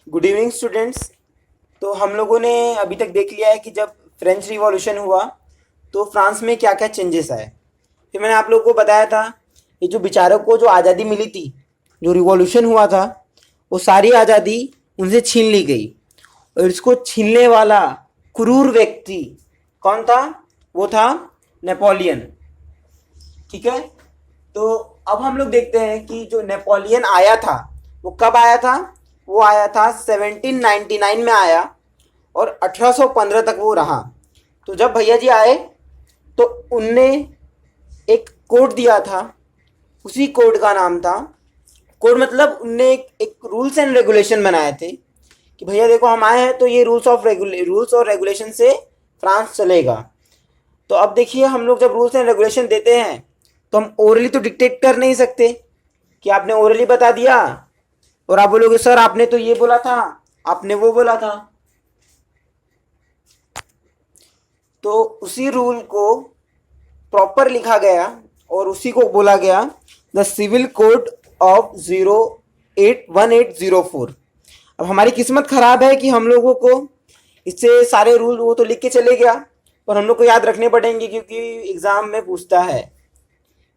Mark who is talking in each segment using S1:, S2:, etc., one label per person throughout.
S1: Good evening students. तो हम लोगों ने अभी तक देख लिया है कि जब फ्रेंच रिवॉल्यूशन हुआ तो फ्रांस में क्या क्या चेंजेस आए। फिर मैंने आप लोगों को बताया था ये जो बेचारों को जो आज़ादी मिली थी, जो रिवॉल्यूशन हुआ था, वो सारी आज़ादी उनसे छीन ली गई। और इसको छीनने वाला क्रूर व्यक्ति कौन था? वो था नेपोलियन। ठीक है। तो अब हम लोग देखते हैं कि जो नेपोलियन आया था वो कब आया था। वो आया था 1799 में आया और 1815 तक वो रहा। तो जब भैया जी आए तो उनने एक कोड दिया था। उसी कोड का नाम था, कोड मतलब उनने एक रूल्स एंड रेगुलेशन बनाए थे कि भैया देखो हम आए हैं तो ये रूल्स और रेगुलेशन से फ्रांस चलेगा। तो अब देखिए हम लोग जब रूल्स एंड रेगुलेशन देते हैं तो हम ओरली तो डिक्टेट कर नहीं सकते कि आपने ओरली बता दिया और आप बोलोगे सर आपने तो ये बोला था, आपने वो बोला था। तो उसी रूल को प्रॉपर लिखा गया और उसी को बोला गया द सिविल कोड ऑफ 1804। अब हमारी किस्मत खराब है कि हम लोगों को इससे सारे रूल वो तो लिख के चले गया, पर हम लोग को याद रखने पड़ेंगे क्योंकि एग्जाम में पूछता है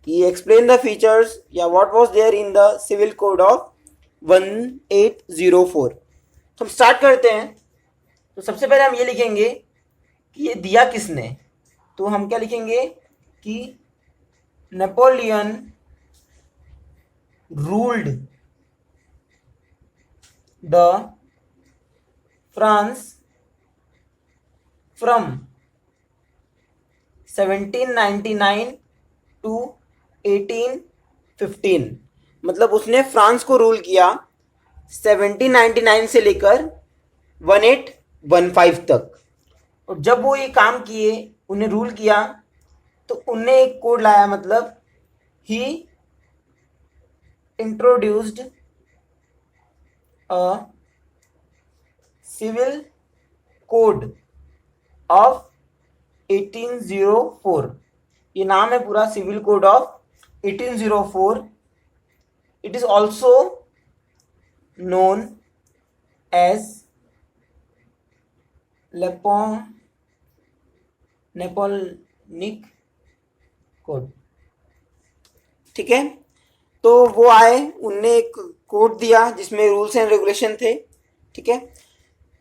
S1: कि एक्सप्लेन द फीचर्स या what was there in the civil code of 1804। तो हम स्टार्ट करते हैं। तो सबसे पहले हम ये लिखेंगे कि ये दिया किसने। तो हम क्या लिखेंगे कि Napoleon ruled the France from 1799 to 1815। मतलब उसने फ्रांस को रूल किया 1799 से लेकर 1815 तक। और जब वो ये काम किए, उन्हें रूल किया, तो उनने एक कोड लाया, मतलब he introduced a civil code of 1804। ये नाम है पूरा, civil code of 1804। It is also known as Napoleonic code. ठीक है। तो वो आए, उनने एक कोड दिया जिसमें रूल्स एंड रेगुलेशन थे। ठीक है।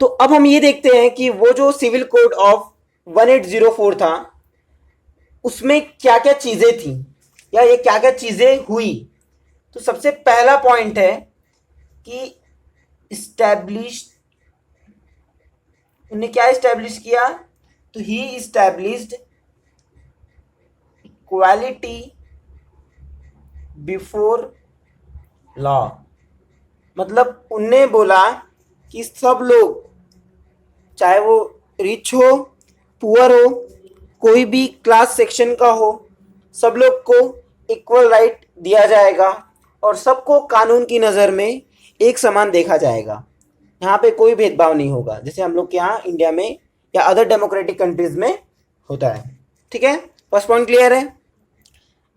S1: तो अब हम ये देखते हैं कि वो जो सिविल कोड ऑफ 1804 था उसमें क्या क्या चीजें थी या ये क्या क्या चीजें हुई। तो सबसे पहला पॉइंट है कि इस्टेब्लिश, उन्हें क्या इस्टेब्लिश किया। तो ही इस्टेब्लिश्ड इक्वालिटी बिफोर लॉ। मतलब उनने बोला कि सब लोग, चाहे वो रिच हो, पुअर हो, कोई भी क्लास सेक्शन का हो, सब लोग को इक्वल राइट दिया जाएगा और सबको कानून की नज़र में एक समान देखा जाएगा। यहाँ पे कोई भेदभाव नहीं होगा जैसे हम लोग के यहाँ इंडिया में या अदर डेमोक्रेटिक कंट्रीज में होता है। ठीक है। फर्स्ट पॉइंट क्लियर है।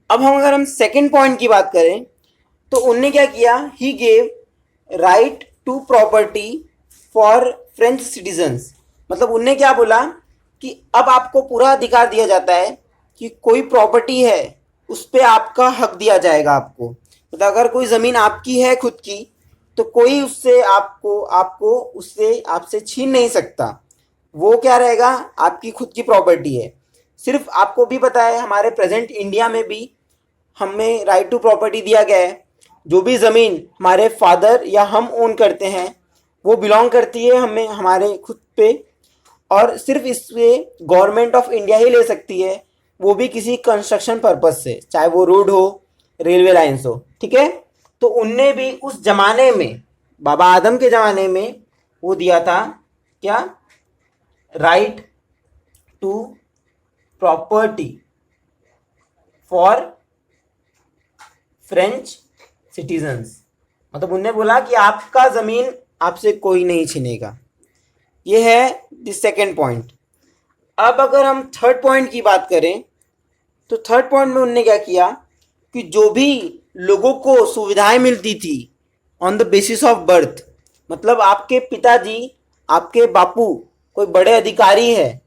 S1: अब अगर हम सेकंड पॉइंट की बात करें तो उनने क्या किया, he gave right to property for French citizens. मतलब उनने क्या बोला कि अब आपको पूरा अधिकार दिया जाता है कि कोई प्रॉपर्टी है उस पर आपका हक दिया जाएगा आपको। मतलब अगर कोई ज़मीन आपकी है खुद की तो कोई उससे आपको आपको उससे आपसे छीन नहीं सकता। वो क्या रहेगा, आपकी खुद की प्रॉपर्टी है। सिर्फ आपको भी पता है हमारे प्रेजेंट इंडिया में भी हमें राइट टू प्रॉपर्टी दिया गया है। जो भी ज़मीन हमारे फादर या हम ओन करते हैं वो बिलोंग करती है हमें, हमारे खुद पे, और सिर्फ इससे गवर्नमेंट ऑफ इंडिया ही ले सकती है, वो भी किसी कंस्ट्रक्शन पर्पस से, चाहे वो रोड हो, रेलवे लाइन्स हो। ठीक है। तो उनने भी उस जमाने में, बाबा आदम के ज़माने में, वो दिया था क्या, right to property for French citizens. मतलब उनने बोला कि आपका ज़मीन आपसे कोई नहीं छीनेगा। ये है द सेकेंड पॉइंट। अब अगर हम थर्ड पॉइंट की बात करें तो थर्ड पॉइंट में उनने क्या किया कि जो भी लोगों को सुविधाएं मिलती थी on the basis of birth, मतलब आपके पिताजी, आपके बापू कोई बड़े अधिकारी है,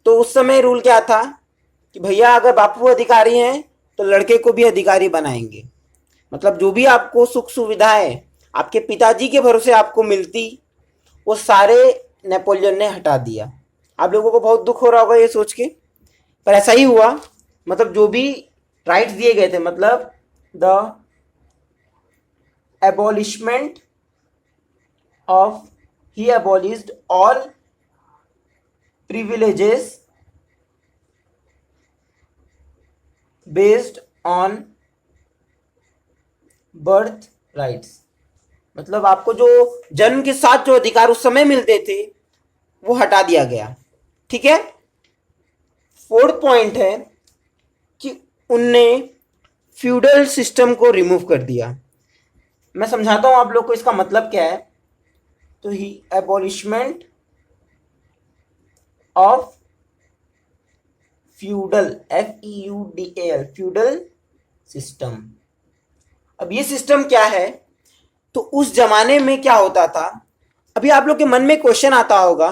S1: तो उस समय रूल क्या था कि भैया अगर बापू अधिकारी हैं तो लड़के को भी अधिकारी बनाएंगे। मतलब जो भी आपको सुख सुविधाएं आपके पिताजी के भरोसे आपको मिलती, वो सारे नेपोलियन ने हटा दिया। आप लोगों को बहुत दुख हो रहा होगा ये सोच के, पर ऐसा ही हुआ। मतलब जो भी राइट्स दिए गए थे, मतलब the abolishment of, he abolished all privileges based on birth rights. मतलब आपको जो जन्म के साथ जो अधिकार उस समय मिलते थे वो हटा दिया गया। ठीक है। फोर्थ पॉइंट है कि उनने फ्यूडल सिस्टम को रिमूव कर दिया। मैं समझाता हूं आप लोग को इसका मतलब क्या है। तो he abolishment of feudal, FEUDAL, feudal system. अब ये सिस्टम क्या है, तो उस जमाने में क्या होता था, अभी आप लोग के मन में क्वेश्चन आता होगा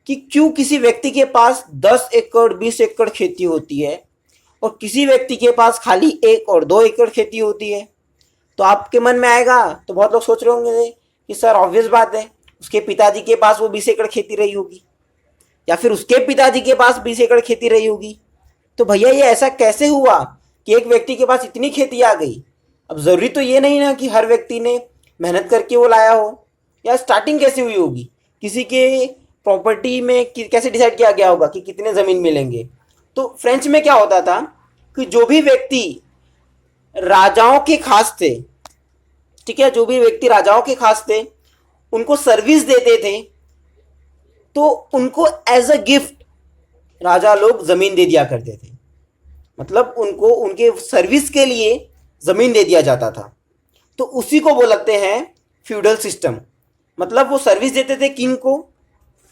S1: कि क्यों किसी व्यक्ति के पास 10 एकड़ 20 एकड़ खेती होती है और किसी व्यक्ति के पास खाली 1 और 2 एकड़ खेती होती है। तो आपके मन में आएगा, तो बहुत लोग सोच रहे होंगे कि सर ऑब्वियस बात है, उसके पिताजी के पास वो 20 एकड़ खेती रही होगी या फिर उसके पिताजी के पास 20 एकड़ खेती रही होगी। तो भैया ये ऐसा कैसे हुआ कि एक व्यक्ति के पास इतनी खेती आ गई। अब ज़रूरी तो ये नहीं ना कि हर व्यक्ति ने मेहनत करके वो लाया हो, या स्टार्टिंग कैसे हुई होगी, किसी के प्रॉपर्टी में कैसे डिसाइड किया गया होगा कि कितने ज़मीन मिलेंगे। तो फ्रेंच में क्या होता था कि जो भी व्यक्ति राजाओं के खास थे, ठीक है, जो भी व्यक्ति राजाओं के खास थे, उनको सर्विस देते थे, तो उनको एज अ गिफ्ट राजा लोग जमीन दे दिया करते थे। मतलब उनको उनके सर्विस के लिए जमीन दे दिया जाता था। तो उसी को वो लगते हैं फ्यूडल सिस्टम। मतलब वो सर्विस देते थे किंग को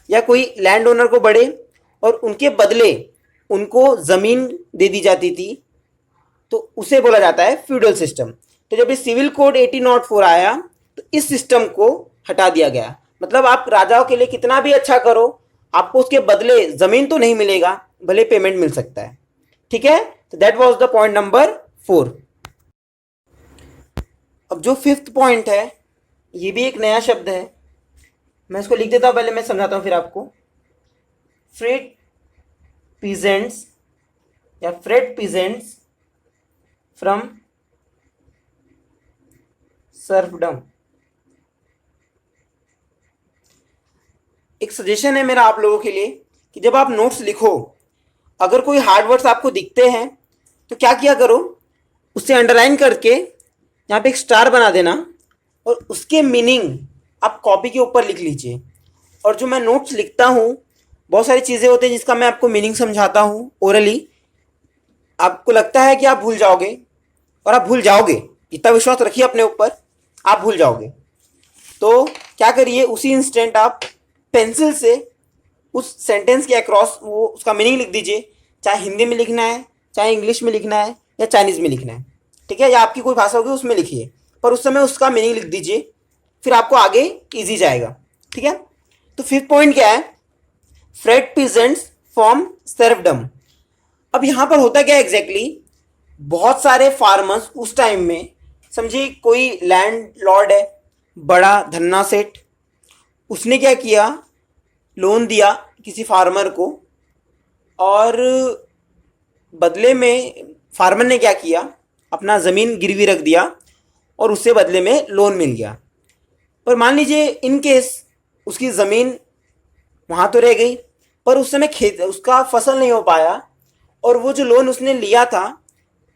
S1: या कोई लैंड ओनर को बड़े, और उनके बदले उनको जमीन दे दी जाती थी। तो उसे बोला जाता है फ्यूडल सिस्टम। तो जब ये सिविल कोड 1804 आया तो इस सिस्टम को हटा दिया गया। मतलब आप राजाओं के लिए कितना भी अच्छा करो, आपको उसके बदले जमीन तो नहीं मिलेगा, भले पेमेंट मिल सकता है। ठीक है। तो that was the point number 4। अब जो 5th पॉइंट है, ये भी एक नया शब्द है, मैं इसको लिख देता हूं, पहले मैं समझाता हूं फिर आपको। फ्रेड पीजेंट्स या फ्रेड पीजेंट्स फ्रॉम सर्फडम। एक सजेशन है मेरा आप लोगों के लिए कि जब आप नोट्स लिखो, अगर कोई हार्ड वर्ड्स आपको दिखते हैं तो क्या किया करो, उसे अंडरलाइन करके यहाँ पे एक स्टार बना देना और उसके मीनिंग आप कॉपी के ऊपर लिख लीजिए। और जो मैं नोट्स लिखता हूँ, बहुत सारी चीज़ें होती हैं जिसका मैं आपको मीनिंग समझाता हूँ ओरली। आपको लगता है कि आप भूल जाओगे, और आप भूल जाओगे, इतना विश्वास रखिए अपने ऊपर, आप भूल जाओगे। तो क्या करिए, उसी इंस्टेंट आप पेंसिल से उस सेंटेंस के अक्रॉस वो उसका मीनिंग लिख दीजिए। चाहे हिंदी में लिखना है, चाहे इंग्लिश में लिखना है, या चाइनीज़ में लिखना है, ठीक है, या आपकी कोई भाषा होगी उसमें लिखिए, पर उस समय उसका मीनिंग लिख दीजिए, फिर आपको आगे ईजी जाएगा। ठीक है। तो 5th पॉइंट क्या है, फ्रेड पीजेंट्स फॉर्म सर्फडम। अब यहाँ पर होता क्या एग्जैक्टली, बहुत सारे फार्मर्स उस टाइम में, समझिए कोई लैंड लॉर्ड है, बड़ा धन्ना सेठ, उसने क्या किया, लोन दिया किसी फार्मर को, और बदले में फार्मर ने क्या किया, अपना ज़मीन गिरवी रख दिया और उससे बदले में लोन मिल गया। पर मान लीजिए इन केस उसकी ज़मीन वहाँ तो रह गई, पर उस समय खेत उसका फसल नहीं हो पाया, और वो जो लोन उसने लिया था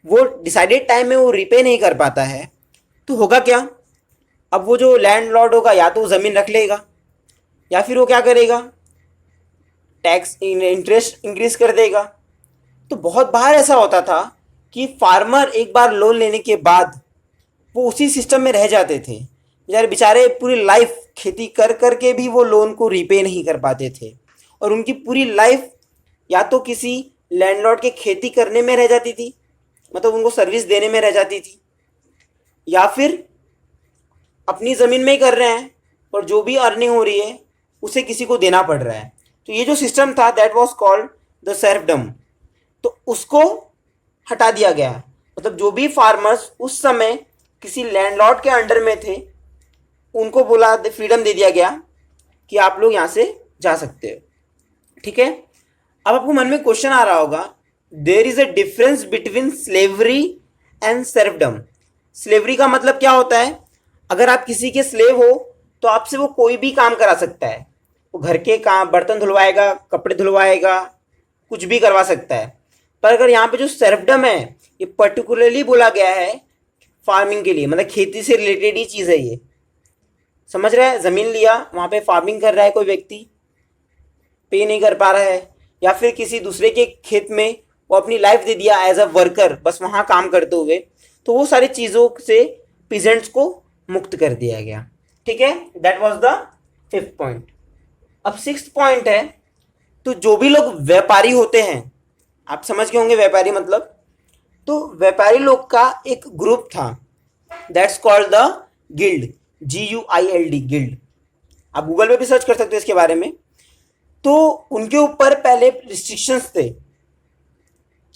S1: वो डिसाइडेड टाइम में वो रिपे नहीं कर पाता है। तो होगा क्या, अब वो जो लैंडलॉर्ड होगा या तो ज़मीन रख लेगा, या फिर वो क्या करेगा, टैक्स इंटरेस्ट इंक्रीज कर देगा। तो बहुत बार ऐसा होता था कि फार्मर एक बार लोन लेने के बाद वो उसी सिस्टम में रह जाते थे। यार बेचारे पूरी लाइफ खेती कर कर के भी वो लोन को रीपे नहीं कर पाते थे, और उनकी पूरी लाइफ या तो किसी लैंडलॉर्ड के खेती करने में रह जाती थी, मतलब उनको सर्विस देने में रह जाती थी, या फिर अपनी ज़मीन में ही कर रहे हैं, और जो भी अर्निंग हो रही है उसे किसी को देना पड़ रहा है। तो ये जो सिस्टम था that was called the serfdom, तो उसको हटा दिया गया। मतलब जो भी फार्मर्स उस समय किसी लैंडलॉर्ड के अंडर में थे उनको बोला, फ्रीडम दे दिया गया कि आप लोग यहाँ से जा सकते हो। ठीक है, अब आपको मन में क्वेश्चन आ रहा होगा, there is a difference between slavery and serfdom. Slavery का मतलब क्या होता है? अगर आप किसी के स्लेव हो तो आपसे वो कोई भी काम करा सकता है, वो घर के काम, बर्तन धुलवाएगा, कपड़े धुलवाएगा, कुछ भी करवा सकता है। पर अगर यहाँ पे जो सर्फडम है ये पर्टिकुलरली बोला गया है फार्मिंग के लिए, मतलब खेती से रिलेटेड ही चीज़ है ये। समझ रहा है? ज़मीन लिया, वहाँ पे फार्मिंग कर रहा है कोई व्यक्ति, पे नहीं कर पा रहा है, या फिर किसी दूसरे के खेत में वो अपनी लाइफ दे दिया एज अ वर्कर, बस वहाँ काम करते हुए, तो वो सारी चीज़ों से पीजेंट्स को मुक्त कर दिया गया। ठीक है, that was the 5th point. अब 6th पॉइंट है, तो जो भी लोग व्यापारी होते हैं, आप समझ गए होंगे व्यापारी मतलब, तो व्यापारी लोग का एक ग्रुप था that's called the guild, GUILD, guild. आप गूगल पे भी सर्च कर सकते हो इसके बारे में। तो उनके ऊपर पहले रिस्ट्रिक्शंस थे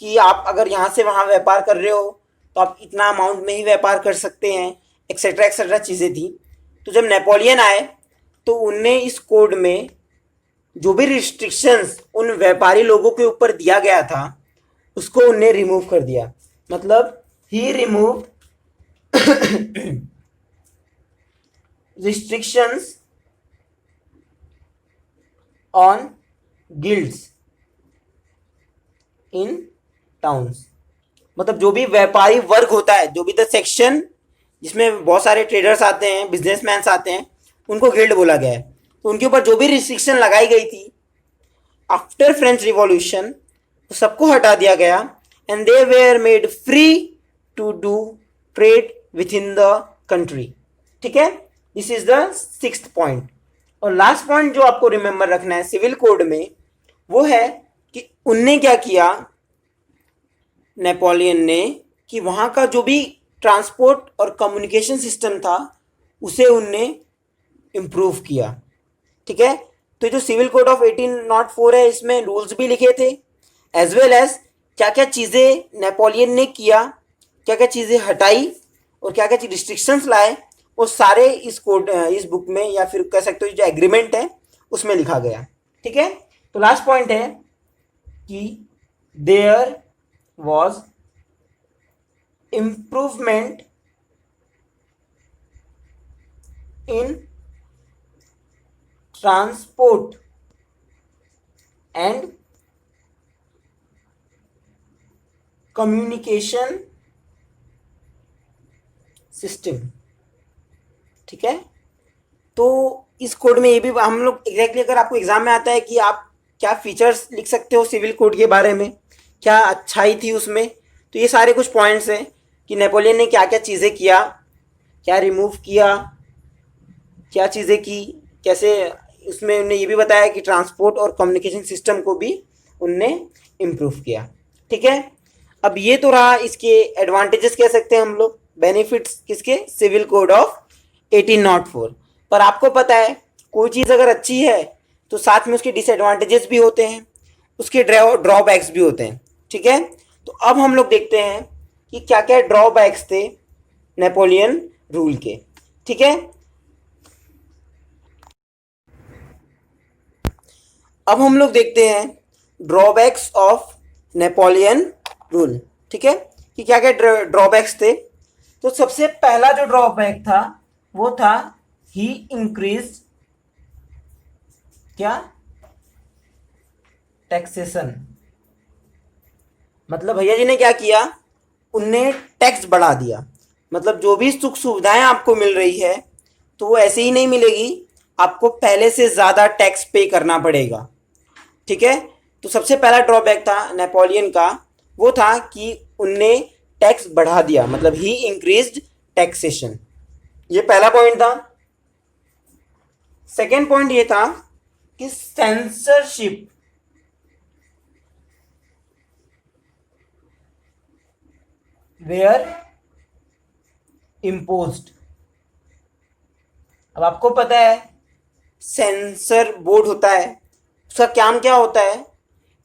S1: कि आप अगर यहाँ से वहाँ व्यापार कर रहे हो तो आप इतना अमाउंट में ही व्यापार कर सकते हैं, एक्सेट्रा एक्सेट्रा चीज़ें थी। तो जब नेपोलियन आए तो उनने इस कोड में जो भी रिस्ट्रिक्शंस उन व्यापारी लोगों के ऊपर दिया गया था उसको उनने रिमूव कर दिया। मतलब he remove restrictions on guilds in towns. मतलब जो भी व्यापारी वर्ग होता है, जो भी द सेक्शन जिसमें बहुत सारे ट्रेडर्स आते हैं, बिजनेसमैन आते हैं, उनको गिल्ड बोला गया है। तो उनके ऊपर जो भी रिस्ट्रिक्शन लगाई गई थी आफ्टर फ्रेंच रिवॉल्यूशन तो सबको हटा दिया गया and they were made free to do trade within the country. This is, the इज द 6th पॉइंट। और लास्ट पॉइंट जो आपको रिमेंबर रखना है सिविल कोड में, वो है कि उनने क्या किया, नेपोलियन ने, कि वहाँ का जो भी ट्रांसपोर्ट और कम्युनिकेशन सिस्टम था उसे उनने इम्प्रूव किया। ठीक है, तो जो सिविल कोड ऑफ 1804 है इसमें रूल्स भी लिखे थे, एज वेल एज क्या क्या चीज़ें नेपोलियन ने किया, क्या क्या चीज़ें हटाई और क्या क्या रिस्ट्रिक्शंस लाए, वो सारे इस कोड, इस बुक में, या फिर कह सकते हो जो एग्रीमेंट है उसमें लिखा गया। ठीक है, तो लास्ट पॉइंट है कि there was improvement in transport and communication system। ठीक है, तो इस कोड में ये भी हम लोग एग्जैक्टली अगर आपको एग्जाम में आता है कि आप क्या फीचर्स लिख सकते हो सिविल कोड के बारे में, क्या अच्छाई थी उसमें, तो ये सारे कुछ पॉइंट्स हैं कि नेपोलियन ने क्या क्या चीज़ें किया, क्या रिमूव किया, क्या चीज़ें की, कैसे। उसमें उन्होंने ये भी बताया कि ट्रांसपोर्ट और कम्युनिकेशन सिस्टम को भी उनने इम्प्रूव किया। ठीक है, अब ये तो रहा इसके एडवांटेजेस, कह सकते हैं हम लोग बेनिफिट्स किसके, सिविल कोड ऑफ 1804। पर आपको पता है कोई चीज़ अगर अच्छी है तो साथ में उसके डिसएडवांटेजेस भी होते हैं, उसके ड्रॉबैक्स भी होते हैं। ठीक है, तो अब हम लोग देखते हैं कि क्या क्या ड्रॉबैक्स थे नेपोलियन रूल के। ठीक है, अब हम लोग देखते हैं ड्रॉबैक्स ऑफ नेपोलियन रूल। ठीक है, कि क्या क्या ड्रॉबैक्स थे। तो सबसे पहला जो ड्रॉबैक था वो था ही इंक्रीज क्या, टैक्सेशन। मतलब भैया जी ने क्या किया, उनने टैक्स बढ़ा दिया। मतलब जो भी सुख सुविधाएं आपको मिल रही है तो वो ऐसे ही नहीं मिलेगी, आपको पहले से ज़्यादा टैक्स पे करना पड़ेगा। ठीक है, तो सबसे पहला ड्रॉबैक था नेपोलियन का, वो था कि उनने टैक्स बढ़ा दिया, मतलब ही इंक्रीज्ड टैक्सेशन। ये पहला पॉइंट था। सेकेंड पॉइंट ये था कि सेंसरशिप वेयर इम्पोज्ड। अब आपको पता है सेंसर बोर्ड होता है, उसका काम क्या होता है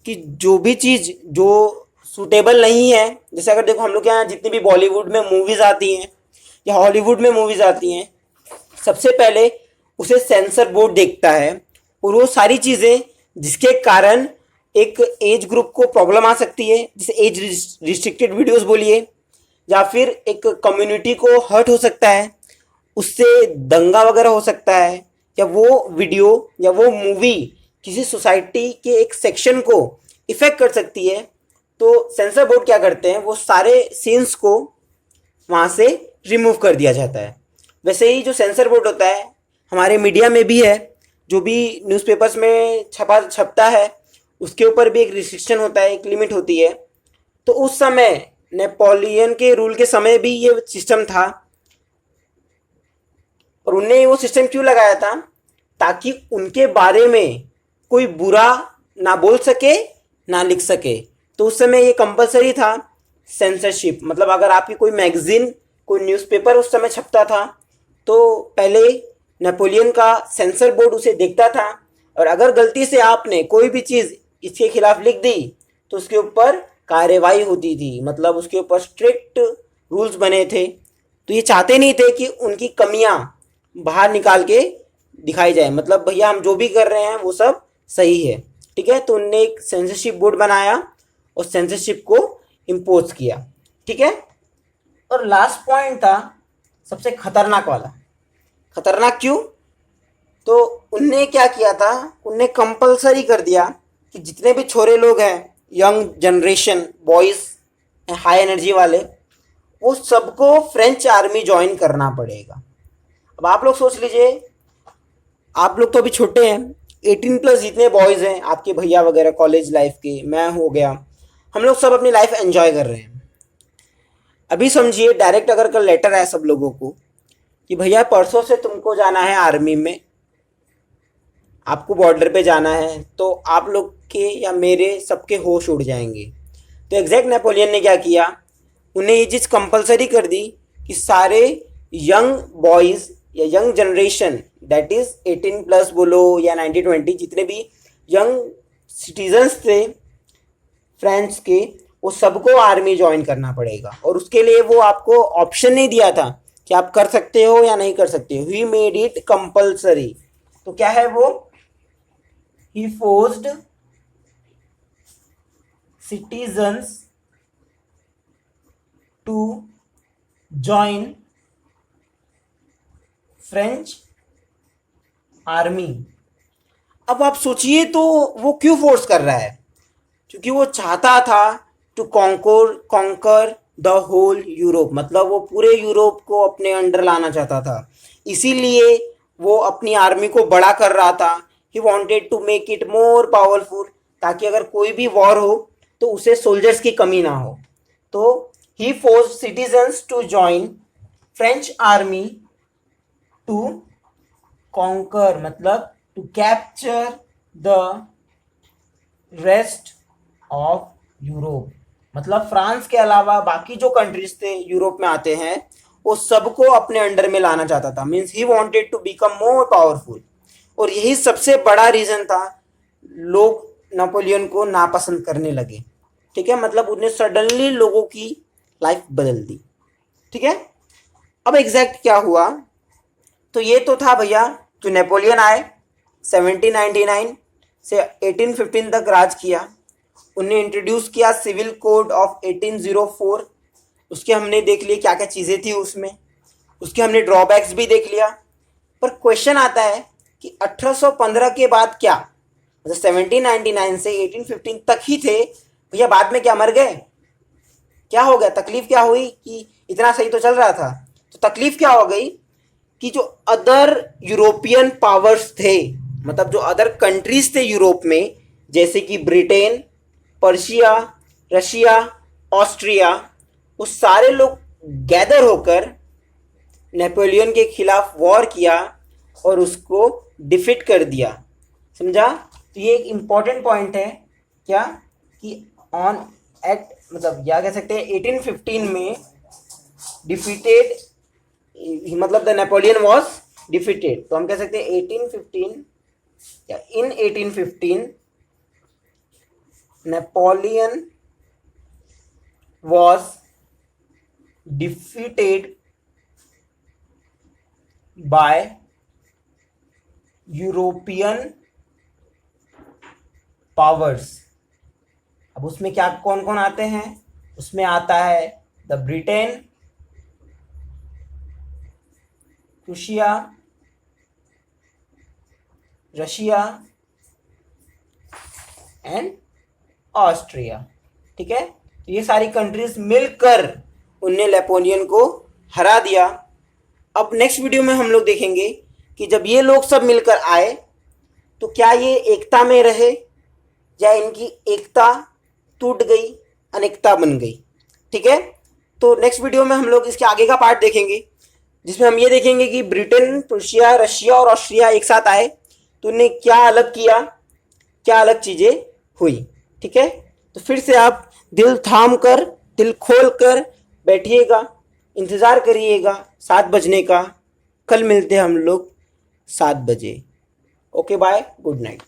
S1: कि जो भी चीज़ जो सूटेबल नहीं है, जैसे अगर देखो हम लोग के यहाँ जितनी भी बॉलीवुड में मूवीज़ आती हैं या हॉलीवुड में मूवीज़ आती हैं, सबसे पहले उसे सेंसर बोर्ड देखता है और वो सारी चीज़ें जिसके कारण एक एज ग्रुप को प्रॉब्लम आ सकती है, जैसे एज रिस्ट्रिक्टेड वीडियोस बोलिए, या फिर एक कम्युनिटी को हर्ट हो सकता है, उससे दंगा वगैरह हो सकता है, या वो वीडियो या वो मूवी किसी सोसाइटी के एक सेक्शन को इफ़ेक्ट कर सकती है, तो सेंसर बोर्ड क्या करते हैं, वो सारे सीन्स को वहाँ से रिमूव कर दिया जाता है। वैसे ही जो सेंसर बोर्ड होता है हमारे मीडिया में भी है, जो भी न्यूज़पेपर्स में छपता है उसके ऊपर भी एक रिस्ट्रिक्शन होता है, एक लिमिट होती है। तो उस समय नेपोलियन के रूल के समय भी ये सिस्टम था, और उनने वो सिस्टम क्यों लगाया था, ताकि उनके बारे में कोई बुरा ना बोल सके ना लिख सके। तो उस समय ये कंपलसरी था सेंसरशिप, मतलब अगर आपकी कोई मैगजीन कोई न्यूज़पेपर उस समय छपता था तो पहले नेपोलियन का सेंसर बोर्ड उसे देखता था, और अगर गलती से आपने कोई भी चीज़ इसके खिलाफ लिख दी तो उसके ऊपर कार्रवाई होती थी, मतलब उसके ऊपर स्ट्रिक्ट रूल्स बने थे। तो ये चाहते नहीं थे कि उनकी कमियां बाहर निकाल के दिखाई जाए, मतलब भैया हम जो भी कर रहे हैं वो सब सही है, ठीक है। तो उनने एक सेंसरशिप बोर्ड बनाया और सेंसरशिप को इम्पोज किया, ठीक है। और लास्ट पॉइंट था सबसे खतरनाक वाला। खतरनाक क्यों? तो उनने क्या किया था, उनने कंपलसरी कर दिया कि जितने भी छोरे लोग हैं, young generation boys high energy वाले, वो सबको फ्रेंच आर्मी ज्वाइन करना पड़ेगा। अब आप लोग सोच लीजिए, आप लोग तो अभी छोटे हैं, 18+ जितने बॉयज़ हैं आपके भैया वगैरह कॉलेज लाइफ के, मैं हो गया, हम लोग सब अपनी लाइफ एंजॉय कर रहे हैं। अभी समझिए डायरेक्ट अगर कल लेटर आए सब लोगों को कि भैया परसों से तुमको जाना है आर्मी में, आपको बॉर्डर पे जाना है, तो आप लोग के या मेरे सबके होश उड़ जाएंगे। तो एग्जैक्ट नेपोलियन ने क्या किया, उन्हें ये चीज़ कंपलसरी कर दी कि सारे यंग बॉयज़ या यंग जनरेशन, दैट इज़ 18+ बोलो या 19-20, जितने भी यंग सिटीजन्स थे फ्रांस के, वो सबको आर्मी ज्वाइन करना पड़ेगा। और उसके लिए वो आपको ऑप्शन नहीं दिया था कि आप कर सकते हो या नहीं कर सकते हो, ही मेड इट कंपलसरी। तो क्या है वो, he forced citizens to join French army. अब आप सोचिए तो वो क्यों फोर्स कर रहा है, क्योंकि वो चाहता था to conquer the whole Europe, मतलब वो पूरे यूरोप को अपने अंडर लाना चाहता था, इसीलिए वो अपनी आर्मी को बड़ा कर रहा था। He wanted to make it more powerful, ताकि अगर कोई भी वॉर हो तो उसे सोल्जर्स की कमी ना हो। तो he forced citizens to join French army to conquer, मतलब to capture the rest of Europe, मतलब फ्रांस के अलावा बाकी जो कंट्रीज थे यूरोप में आते हैं वो सबको अपने अंडर में लाना चाहता था। Means he wanted to become more powerful. और यही सबसे बड़ा रीज़न था लोग नेपोलियन को नापसंद करने लगे, ठीक है। मतलब उन्हें सडनली लोगों की लाइफ बदल दी, ठीक है। अब एग्जैक्ट क्या हुआ, तो ये तो था भैया जो नेपोलियन आए 1799 से 1815 तक राज किया। उन्हें इंट्रोड्यूस किया सिविल कोड ऑफ 1804, उसके हमने देख लिए क्या क्या चीज़ें थी उसमें, उसके हमने ड्रॉबैक्स भी देख लिया। पर क्वेश्चन आता है कि 1815 के बाद क्या, मतलब 1799 से 1815 तक ही थे भैया, बाद में क्या मर गए, क्या हो गया, तकलीफ क्या हुई कि इतना सही तो चल रहा था। तो तकलीफ क्या हो गई कि जो अदर यूरोपियन पावर्स थे, मतलब जो अदर कंट्रीज थे यूरोप में, जैसे कि ब्रिटेन, पर्शिया, रशिया, ऑस्ट्रिया, वो सारे लोग गैदर होकर नेपोलियन के खिलाफ वॉर किया और उसको डिफीट कर दिया। समझा? तो ये एक इम्पॉर्टेंट पॉइंट है क्या, कि ऑन एक्ट, मतलब या कह सकते हैं 1815 में डिफीटेड, मतलब द नेपोलियन वॉज डिफीटेड, तो हम कह सकते हैं 1815 या इन 1815 Napoleon was defeated by European powers. अब उसमें क्या कौन कौन आते हैं, उसमें आता है the Britain, Russia, Russia and Austria. ठीक है, तो ये सारी कंट्रीज मिलकर उनने नेपोलियन को हरा दिया। अब नेक्स्ट वीडियो में हम लोग देखेंगे कि जब ये लोग सब मिलकर आए तो क्या ये एकता में रहे या इनकी एकता टूट गई, अनेकता बन गई। ठीक है, तो नेक्स्ट वीडियो में हम लोग इसके आगे का पार्ट देखेंगे, जिसमें हम ये देखेंगे कि ब्रिटेन, प्रूशिया, रशिया और ऑस्ट्रिया एक साथ आए तो उन्हें क्या अलग किया, क्या अलग चीजें हुई। ठीक है, तो फिर से आप दिल थाम कर, दिल खोल कर बैठिएगा, इंतज़ार करिएगा 7 बजने का। कल मिलते हैं हम लोग 7 बजे। Okay bye, good night.